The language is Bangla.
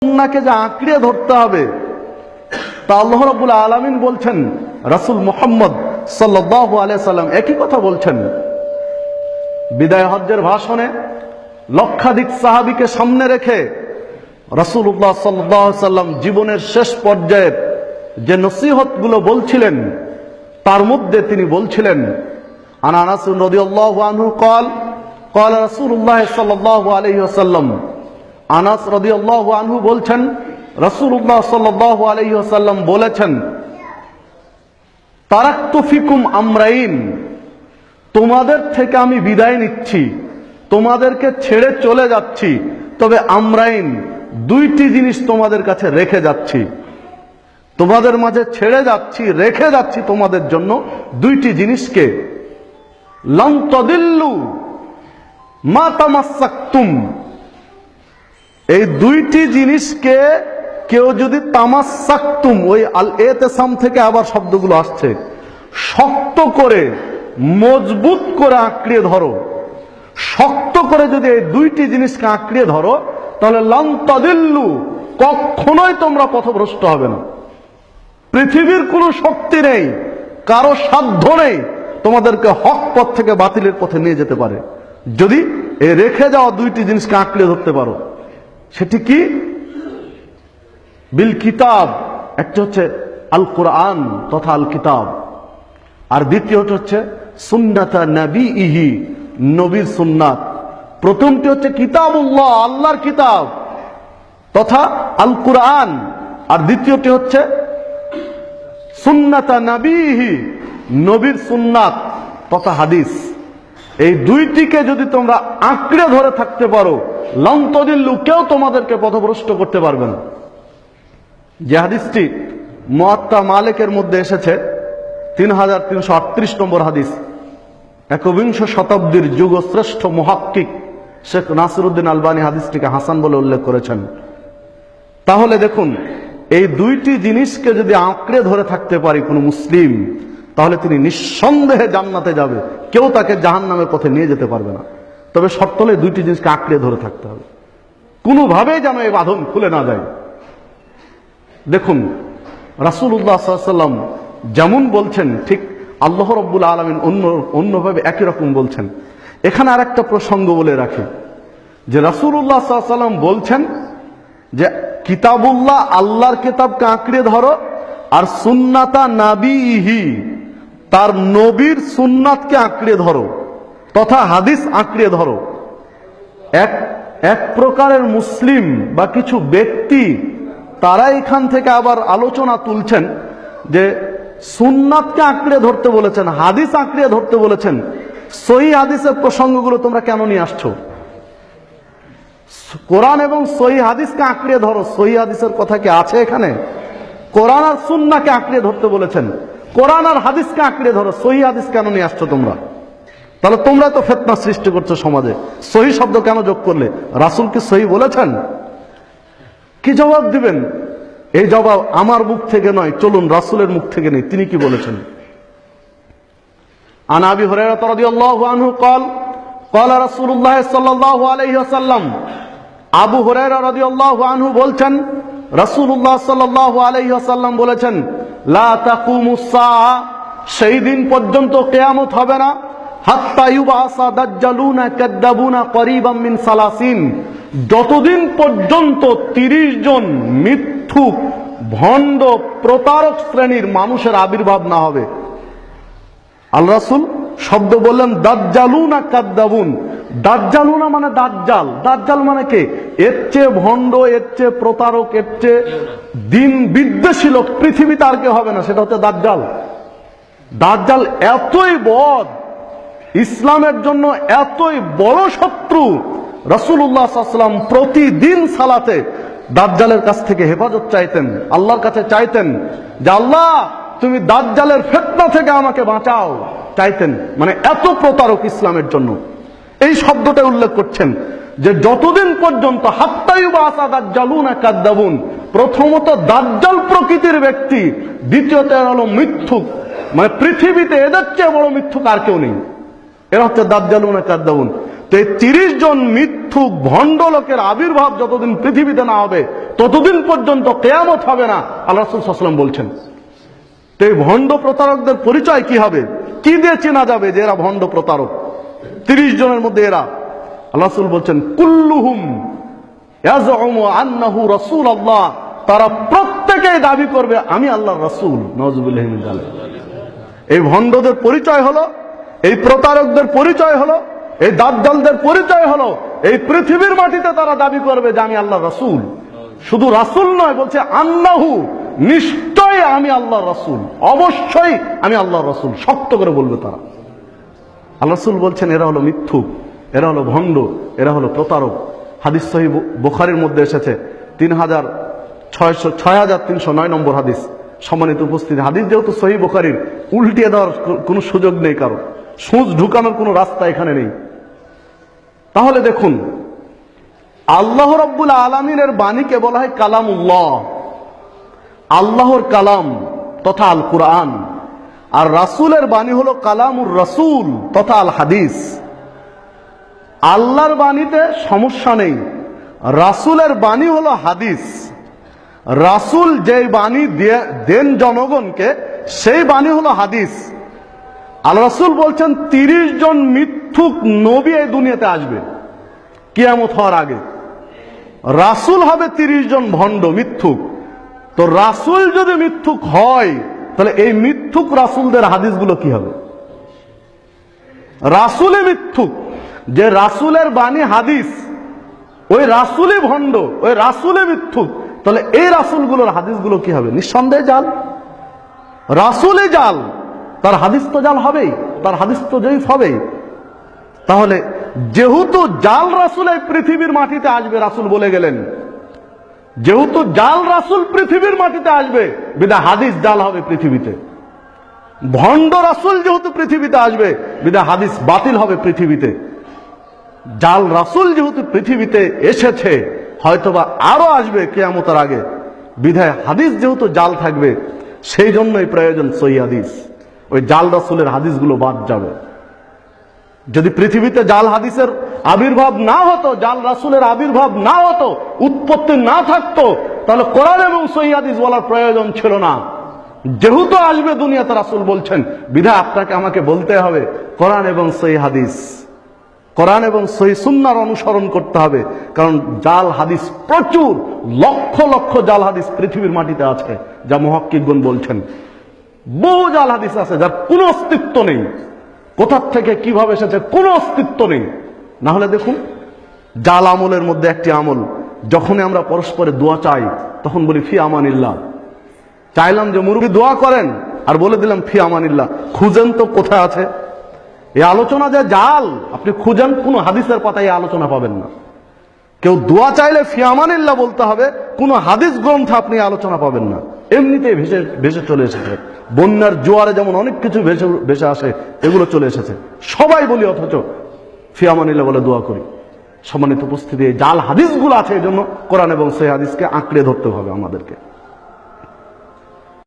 সুন্নাহকে যে আঁকড়ে ধরতে হবে তা আল্লাহ রাব্বুল আলামিন বলছেন, রাসূল মুহাম্মদ সাল্লাল্লাহু আলাইহি সাল্লাম একই কথা বলছেন। বিদায় হজ্জের ভাষণে লক্ষাধিক সাহাবীকে সামনে রেখে রাসূলুল্লাহ সাল্লাল্লাহু আলাইহি সাল্লাম জীবনের শেষ পর্যায়ে যে নসিহতগুলো বলছিলেন তার মধ্যে তিনি বলছিলেন, আনাস রাদিয়াল্লাহু আনহু قال قال رسول الله صلى الله عليه وسلم, আনাস রাদিয়াল্লাহু আনহু বলছেন রাসূলুল্লাহ সাল্লাল্লাহু আলাইহি ওয়াসাল্লাম বলেছেন, তারাকতু ফিকুম আমরাইন, তোমাদের থেকে আমি বিদায় নিচ্ছি, তোমাদেরকে ছেড়ে চলে যাচ্ছি, তবে আমরাইন, দুইটি জিনিস তোমাদের কাছে রেখে যাচ্ছি, তোমাদের মাঝে ছেড়ে যাচ্ছি, রেখে যাচ্ছি তোমাদের জন্য দুইটি জিনিসকে। লান তাদিল্লু মা তামাসসাকতুম, এই দুইটি জিনিসকে কেউ যদি তামাসসাকতুম, ওই আল ইতিসাম থেকে আবার শব্দগুলো আসছে, শক্ত করে মজবুত করে আঁকড়িয়ে ধরো, শক্ত করে যদি এই দুইটি জিনিসকে আঁকড়িয়ে ধরো তাহলে লান তাদিল্লু, কখনোই তোমরা পথভ্রষ্ট হবে না। পৃথিবীর কোনো শক্তি নেই, কারো সাধ্য নেই তোমাদেরকে হক পথ থেকে বাতিলের পথে নিয়ে যেতে পারে, যদি এই রেখে যাওয়া দুইটি জিনিসকে আঁকড়ে ধরতে পারো। সেটি কি? বিল কিতাব, একটা হচ্ছে আল কোরআন তথা আল কিতাব, আর দ্বিতীয়টা হচ্ছে সুন্নাতা নবীহি, নবীর সুন্নাত। প্রথমটি হচ্ছে কিতাবুল্লাহ, আল্লাহর কিতাব তথা আল কোরআন, আর দ্বিতীয়টি হচ্ছে সুন্নাতা নবীহি, নবীর সুন্নাত তথা হাদিস। এই দুইটিকে যদি তোমরা আঁকড়ে ধরে থাকতে পারো, লান তাদিল্লু, কেউ তোমাদেরকে পথভ্রষ্ট করতে পারবে না। যে হাদিসটি মুয়াত্তা মালিকের মধ্যে এসেছে 3338 নম্বর হাদিস, একবিংশ শতাব্দীর যুগশ্রেষ্ঠ মুহাক্কিক শেখ নাসিরউদ্দিন আলবানী হাদিসটিকে হাসান বলে উল্লেখ করেছেন। তাহলে দেখুন, এই দুইটি জিনিসকে যদি আঁকড়ে ধরে থাকতে পারি কোনো মুসলিম, তাহলে তিনি নিঃসন্দেহে জান্নাতে যাবে, কেউ তাকে জাহান্নামের পথে নিয়ে যেতে পারবে না। তবে শর্ত হলে দুইটি জিনিসকে আঁকড়ে ধরে থাকতে হবে, কোনোভাবেই যেন এই বাঁধন খুলে না যায়। দেখুন, রাসূলুল্লাহ সাল্লাল্লাহু আলাইহি ওয়াসাল্লাম যেমন বলছেন, ঠিক আল্লাহ রাব্বুল আলামিন অন্যভাবে একই রকম বলছেন। এখানে আর একটা প্রসঙ্গ বলে রাখি, যে রাসূলুল্লাহ সাল্লাল্লাহু আলাইহি ওয়াসাল্লাম বলছেন যে কিতাবুল্লাহ, আল্লাহর কিতাবকে আঁকড়ে ধরো, আর সুন্নাতা নবীহি, তার নবীর সুন্নাতকে আঁকড়ে ধরো তথা হাদিস আঁকড়ে ধরো। এক প্রকারের মুসলিম বা কিছু ব্যক্তি তারা এখান থেকে আবার আলোচনা তুলছেন যে সুন্নাতকে আঁকড়ে ধরতে বলেছেন, হাদিস আঁকড়ে ধরতে বলেছেন, সহিহ হাদিসের প্রসঙ্গগুলো তোমরা কেন নিয়ে আসছো? কোরআন এবং সহিহ হাদিসকে আঁকড়ে ধরো, সহিহ হাদিসের কথা কি আছে এখানে? কোরআন আর সুন্নাহকে আঁকড়ে ধরতে বলেছেন, কোরআন আর হাদিসকে আঁকড়ে ধরো, সহিহ হাদিস কেন নিয়ে আসছো তোমরা? তাহলে তোমরা তো ফিতনা সৃষ্টি করছো সমাজে। সহিহ শব্দ কেন যোগ করলে? রাসূল কি সহিহ বলেছেন? কি জবাব দিবেন? এই জবাব আমার মুখ থেকে নয়, চলুন রাসূলের মুখ থেকে নেই, তিনি কি বলেছেন। আন আবি হুরায়রা রাদিয়াল্লাহু আনহু قال قال رسول الله صلى الله عليه وسلم, আবু হুরায়রা রাদিয়াল্লাহু আনহু বলছেন রাসূলুল্লাহ সাল্লাল্লাহু আলাইহি ওয়াসাল্লাম বলেছেন, লা তাকুমুস সাআ, সেই দিন পর্যন্ত কিয়ামত হবে না, হাত্তা ইউবাসা দাজ্জালুনা কাদ্দাবুনা করিবাম মিন সালাসিন, যতদিন পর্যন্ত 30 জন মিথ্যুক, ভণ্ড, প্রতারক শ্রেণীর মানুষের আবির্ভাব না হবে। আল্লাহ রাসূল শব্দ বললেন দাজ্জালুনা কাদ্দাবুন। দাজ্জালুনা মানে দাজ্জাল, দাজ্জাল মানে কে? এর চেয়ে ভণ্ড, এর চেয়ে প্রতারক, এর চেয়ে দিন বিদ্বেষী লোক পৃথিবীতে আর কেউ হবে না, সেটা হচ্ছে দাজ্জাল। দাজ্জাল এতই বদ, ইসলামের জন্য এতই বড় শত্রু, রাসূলুল্লাহ সাল্লাল্লাহু আলাইহি ওয়াসাল্লাম প্রতিদিন সালাতে দাজ্জালের কাছ থেকে হেফাজত চাইতেন, আল্লাহর কাছে চাইতেন যে আল্লাহ তুমি দাজ্জালের ফিতনা থেকে আমাকে বাঁচাও, চাইতেন। মানে এত প্রতারক ইসলামের জন্য। এই শব্দটা উল্লেখ করছেন যে যতদিন পর্যন্ত হাত্তা ইউবাসা দাজ্জালুনা কাদ্দাবুন, প্রথমত দাজ্জাল প্রকৃতির ব্যক্তি, দ্বিতীয়ত হলো মিথ্যুক, মানে পৃথিবীতে এদের চেয়ে বড় মিথ্যুক আর কেউ নেই, এরা হচ্ছে দাজ্জালুনা কাদ্দাবুন। তো এই 30 জন মিথ্যুক ভণ্ড লোকের আবির্ভাব যতদিন পৃথিবীতে না হবে ততদিন পর্যন্ত কিয়ামত হবে না, আল্লাহ রাসূল সাল্লাল্লাহু আলাইহি ওয়াসাল্লাম বলছেন। তো এই ভণ্ড প্রতারকদের পরিচয় কি হবে? কি দিয়ে চেনা যাবে যে এরা ভণ্ড প্রতারক? 30 জনের মধ্যে এরা, আল্লাহ রাসূল বলছেন কুল্লুহুম ইয়াজউমু আন্নাহু রাসূলুল্লাহ, তারা প্রত্যেকেই দাবি করবে আমি আল্লাহর রাসূল। নাউযুবিল্লাহি মিন যালিক। এই ভণ্ডদের পরিচয় হলো, এই প্রতারকদের পরিচয় হলো, এই দাজ্জালদের পরিচয় হলো, এই পৃথিবীর মাটিতে তারা দাবি করবে যে আমি আল্লাহর রাসূল। শুধু রাসূল নয়, বলছে আন্নাহু, নিশ্চয়ই আমি আল্লাহর রাসূল, অবশ্যই আমি আল্লাহর রাসূল, শক্ত করে বলবে তারা। আল্লাহ রাসূল বলছেন এরা হলো মিথ্যুক, এরা হলো ভণ্ড, এরা হলো প্রতারক। হাদিস সহিহ বুখারীর মধ্যে এসেছে 6309 নম্বর হাদিস। সম্মানিত উপস্থিতি, হাদিস যেহেতু সহিহ বুখারীর, উল্টিয়ে দেওয়ার কোনো সুযোগ নেই, কারো সুজ ঢুকানোর কোনো রাস্তা এখানে নেই। তাহলে দেখুন, আল্লাহ রাব্বুল আলামিনের বাণীকে বলা হয় কালামুল্লাহ, আল্লাহর কালাম তথা আল কুরআন। আর রাসূলের বাণী হলো কালামুর রাসূল তথা আল হাদিস। আল্লাহর বাণীতে সমস্যা নেই, রাসূলের বাণী হলো হাদিস। রাসূল যে বাণী দেন জনগণকে, সেই বাণী হলো হাদিস। আল্লাহ রাসূল বলছেন 30 জন মিথ্যুক নবী এই দুনিয়াতে আসবে কিয়ামত হওয়ার আগে। রাসূল হবে 30 জন ভণ্ড মিথ্যুক। তো রাসূল যদি মিথ্যুক হয়, তাহলে এই মিথ্যুক রাসূলদের হাদিসগুলো কি হবে? রাসূলই মিথ্যুক, যে রাসূলের বাণী হাদিস, ওই রাসূলই ভণ্ড, ওই রাসূলই মিথ্যুক, তাহলে এই রাসূলগুলোর হাদিসগুলো কি হবে? নিঃসন্দেহে জাল। রাসূলই জাল, তার হাদিস তো জাল হবেই, তার হাদিস তো জয়ীফ হবেই। তাহলে যেহেতু জাল রাসূল এই পৃথিবীর মাটিতে আসবে, রাসূল বলে গেলেন, যেহেতু জাল রাসূল পৃথিবীর মাটিতে আসবে, বিধায় হাদিস জাল হবে পৃথিবীতে। ভণ্ড রাসূল যেহেতু পৃথিবীতে আসবে, বিধায় হাদিস বাতিল হবে পৃথিবীতে। জাল রাসূল যেহেতু পৃথিবীতে এসেছে, হয়তোবা আরো আসবে কিয়ামতের আগে, বিধায় হাদিস যেহেতু জাল থাকবে, সেই জন্যই প্রয়োজন সহিহ হাদিস। ওই জাল রাসূলের হাদিসগুলো বাদ যাবে। যদি পৃথিবীতে জাল হাদিসের আবির্ভাব না হতো, জাল রাসূলের আবির্ভাব না হতো, উৎপত্তি না থাকতো, তাহলে কোরআন এবং সহিহ হাদিস বলার প্রয়োজন ছিল না। যেহেতু আসবে দুনিয়াতে, রাসূল বলছেন, বিধায় আপনাকে আমাকে বলতে হবে কোরআন এবং সহিহ হাদিস, কোরআন এবং সহিহ সুন্নাহর অনুসরণ করতে হবে। কারণ জাল হাদিস প্রচুর, লক্ষ লক্ষ জাল হাদিস পৃথিবীর মাটিতে আছে, যা মুহাক্কিকগণ বলছেন। বহু জাল হাদিস আছে যার কোনো অস্তিত্ব নেই, কোথা থেকে কিভাবে এসেছে কোনো অস্তিত্ব নেই। না হলে দেখুন, জাল আমলের মধ্যে একটি আমল, যখনই আমরা পরস্পরে দোয়া চাই, তখন বলি ফি আমানিল্লাহ। চাইলাম যে মুরব্বি দোয়া করেন, আর বলে দিলাম ফি আমানিল্লাহ। খুঁজেন তো কোথায় আছে এই আলোচনা, যে জাল, আপনি খুঁজেন, কোনো হাদিসের পাতায় এই আলোচনা পাবেন না। কেউ দোয়া চাইলে ফি আমানিল্লাহ বলতে হবে, কোনো হাদিস গ্রন্থে আপনি আলোচনা পাবেন না। এমনিতেই ভেসে চলে এসেছে, বন্যার জোয়ারে যেমন অনেক কিছু ভেসে আসে, এগুলো চলে এসেছে। সবাই বলি, অথচ ফি আমানিল্লাহ বলে দোয়া করি। সম্মানিত উপস্থিতি, জাল হাদিসগুলো আছে, এই জন্য কোরআন এবং সহিহ হাদিসকে আঁকড়ে ধরতে হবে আমাদেরকে।